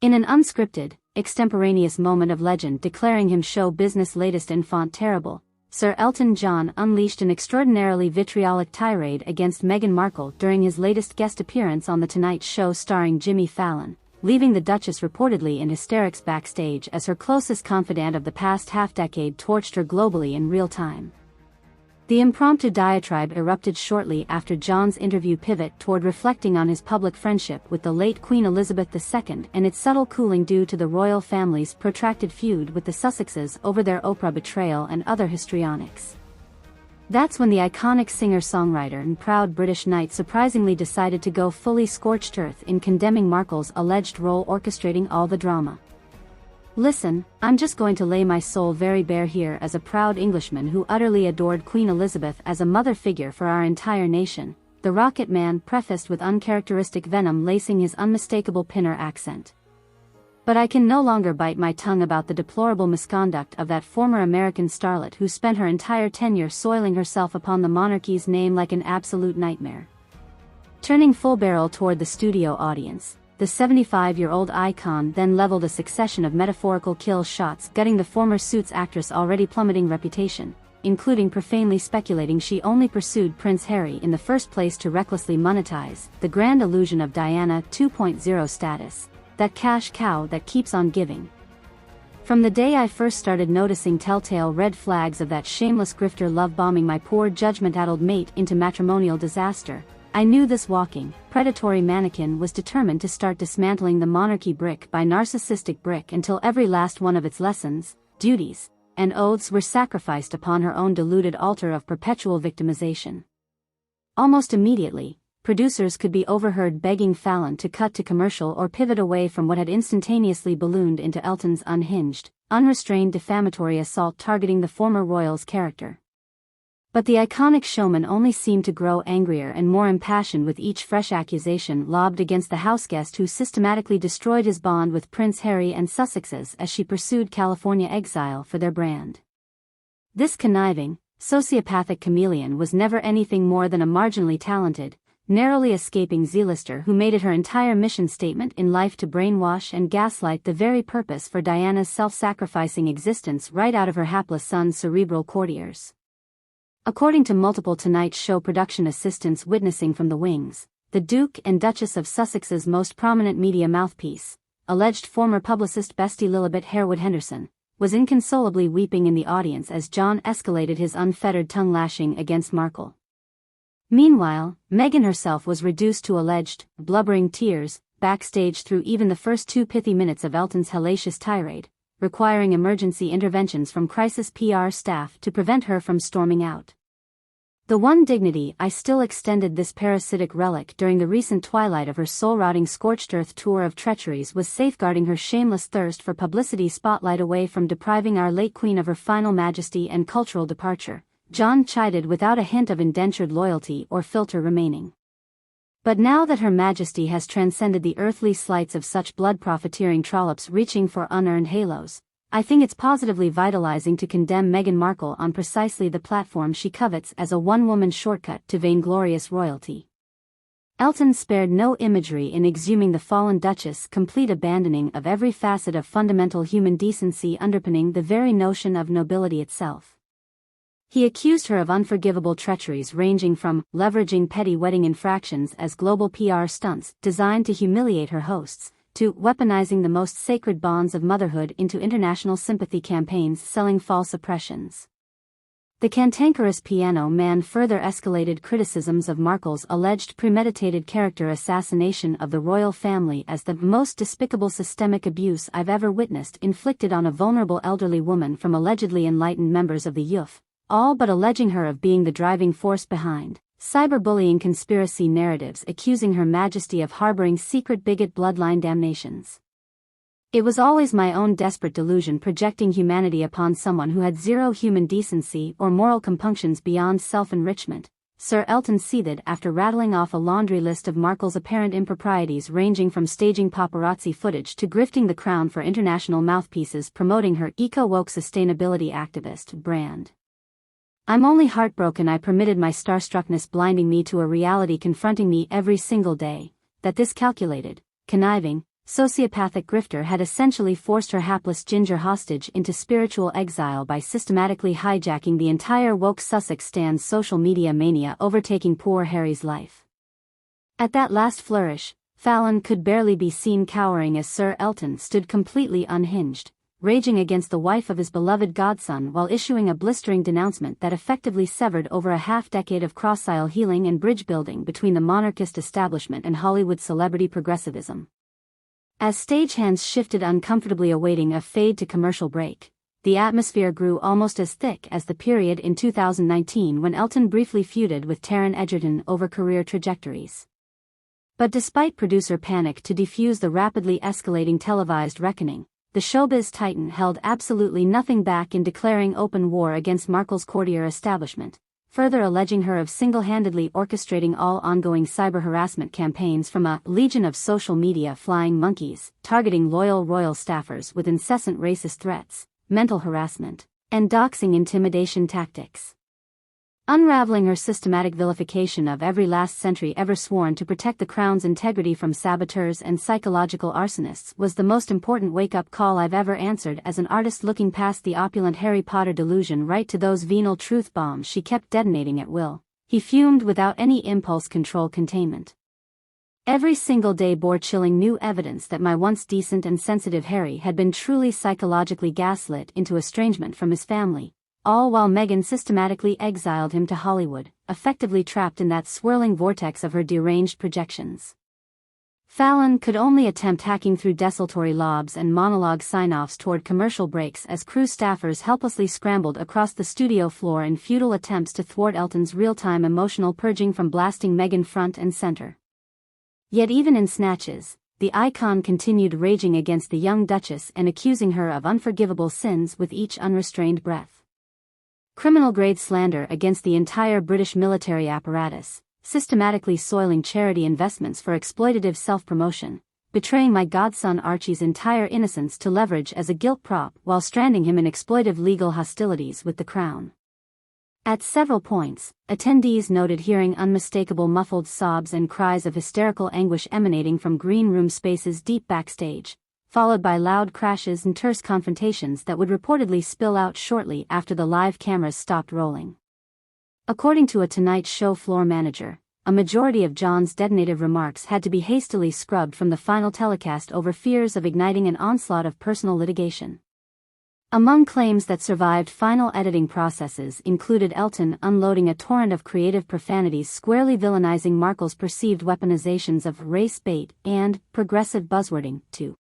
In an unscripted, extemporaneous moment of legend declaring him show business latest enfant terrible, Sir Elton John unleashed an extraordinarily vitriolic tirade against Meghan Markle during his latest guest appearance on The Tonight Show starring Jimmy Fallon, leaving the Duchess reportedly in hysterics backstage as her closest confidant of the past half-decade torched her globally in real time. The impromptu diatribe erupted shortly after John's interview pivot toward reflecting on his public friendship with the late Queen Elizabeth II and its subtle cooling due to the royal family's protracted feud with the Sussexes over their Oprah betrayal and other histrionics. That's when the iconic singer-songwriter and proud British knight surprisingly decided to go fully scorched earth in condemning Markle's alleged role orchestrating all the drama. "Listen, I'm just going to lay my soul very bare here as a proud Englishman who utterly adored Queen Elizabeth as a mother figure for our entire nation," the Rocket Man prefaced with uncharacteristic venom lacing his unmistakable Pinner accent. "But I can no longer bite my tongue about the deplorable misconduct of that former American starlet who spent her entire tenure soiling herself upon the monarchy's name like an absolute nightmare." Turning full barrel toward the studio audience, the 75-year-old icon then leveled a succession of metaphorical kill shots gutting the former Suits actress' already plummeting reputation, including profanely speculating she only pursued Prince Harry in the first place to recklessly monetize the grand illusion of Diana 2.0 status, that cash cow that keeps on giving. "From the day I first started noticing telltale red flags of that shameless grifter love-bombing my poor judgment-addled mate into matrimonial disaster, I knew this walking, predatory mannequin was determined to start dismantling the monarchy brick by narcissistic brick until every last one of its lessons, duties, and oaths were sacrificed upon her own deluded altar of perpetual victimization." Almost immediately, producers could be overheard begging Fallon to cut to commercial or pivot away from what had instantaneously ballooned into Elton's unhinged, unrestrained defamatory assault targeting the former royal's character. But the iconic showman only seemed to grow angrier and more impassioned with each fresh accusation lobbed against the houseguest who systematically destroyed his bond with Prince Harry and Sussexes as she pursued California exile for their brand. This conniving, sociopathic chameleon was never anything more than a marginally talented, narrowly escaping Z-lister who made it her entire mission statement in life to brainwash and gaslight the very purpose for Diana's self-sacrificing existence right out of her hapless son's cerebral courtiers. According to multiple Tonight Show production assistants witnessing from the wings, the Duke and Duchess of Sussex's most prominent media mouthpiece, alleged former publicist bestie Lilibet Harewood Henderson, was inconsolably weeping in the audience as John escalated his unfettered tongue-lashing against Markle. Meanwhile, Meghan herself was reduced to alleged, blubbering tears, backstage through even the first 2 pithy minutes of Elton's hellacious tirade, requiring emergency interventions from crisis PR staff to prevent her from storming out. "The one dignity I still extended this parasitic relic during the recent twilight of her soul-rotting scorched earth tour of treacheries was safeguarding her shameless thirst for publicity spotlight away from depriving our late queen of her final majesty and cultural departure," John chided without a hint of indentured loyalty or filter remaining. "But now that Her Majesty has transcended the earthly slights of such blood-profiteering trollops reaching for unearned halos, I think it's positively vitalizing to condemn Meghan Markle on precisely the platform she covets as a one-woman shortcut to vainglorious royalty." Elton spared no imagery in exhuming the fallen Duchess' complete abandoning of every facet of fundamental human decency underpinning the very notion of nobility itself. He accused her of unforgivable treacheries ranging from leveraging petty wedding infractions as global PR stunts designed to humiliate her hosts, to weaponizing the most sacred bonds of motherhood into international sympathy campaigns selling false oppressions. The cantankerous piano man further escalated criticisms of Markle's alleged premeditated character assassination of the royal family as the most despicable systemic abuse I've ever witnessed inflicted on a vulnerable elderly woman from allegedly enlightened members of the YUF, all but alleging her of being the driving force behind cyberbullying conspiracy narratives accusing Her Majesty of harboring secret bigot bloodline damnations. "It was always my own desperate delusion projecting humanity upon someone who had zero human decency or moral compunctions beyond self-enrichment," Sir Elton seethed after rattling off a laundry list of Markle's apparent improprieties ranging from staging paparazzi footage to grifting the crown for international mouthpieces promoting her eco-woke sustainability activist brand. "I'm only heartbroken I permitted my starstruckness blinding me to a reality confronting me every single day, that this calculated, conniving, sociopathic grifter had essentially forced her hapless Ginger hostage into spiritual exile by systematically hijacking the entire woke Sussex stand's social media mania overtaking poor Harry's life. At that last flourish, Fallon could barely be seen cowering as Sir Elton stood completely unhinged, raging against the wife of his beloved godson while issuing a blistering denouncement that effectively severed over a half-decade of cross-aisle healing and bridge-building between the monarchist establishment and Hollywood celebrity progressivism. As stagehands shifted uncomfortably awaiting a fade to commercial break, the atmosphere grew almost as thick as the period in 2019 when Elton briefly feuded with Taron Egerton over career trajectories. But despite producer panic to defuse the rapidly escalating televised reckoning, the showbiz titan held absolutely nothing back in declaring open war against Markle's courtier establishment, further alleging her of single-handedly orchestrating all ongoing cyber harassment campaigns from a legion of social media flying monkeys, targeting loyal royal staffers with incessant racist threats, mental harassment, and doxing intimidation tactics. Unraveling her systematic vilification of every last sentry ever sworn to protect the crown's integrity from saboteurs and psychological arsonists was the most important wake-up call I've ever answered as an artist looking past the opulent Harry Potter delusion right to those venal truth bombs she kept detonating at will. He fumed without any impulse control containment. Every single day bore chilling new evidence that my once decent and sensitive Harry had been truly psychologically gaslit into estrangement from his family, all while Meghan systematically exiled him to Hollywood, effectively trapped in that swirling vortex of her deranged projections. Fallon could only attempt hacking through desultory lobs and monologue sign-offs toward commercial breaks as crew staffers helplessly scrambled across the studio floor in futile attempts to thwart Elton's real-time emotional purging from blasting Meghan front and center. Yet even in snatches, the icon continued raging against the young Duchess and accusing her of unforgivable sins with each unrestrained breath. Criminal-grade slander against the entire British military apparatus, systematically soiling charity investments for exploitative self-promotion, betraying my godson Archie's entire innocence to leverage as a guilt prop while stranding him in exploitive legal hostilities with the Crown. At several points, attendees noted hearing unmistakable muffled sobs and cries of hysterical anguish emanating from green room spaces deep backstage, followed by loud crashes and terse confrontations that would reportedly spill out shortly after the live cameras stopped rolling. According to a Tonight Show floor manager, a majority of John's detonative remarks had to be hastily scrubbed from the final telecast over fears of igniting an onslaught of personal litigation. Among claims that survived final editing processes included Elton unloading a torrent of creative profanities squarely villainizing Markle's perceived weaponizations of race bait and progressive buzzwording, to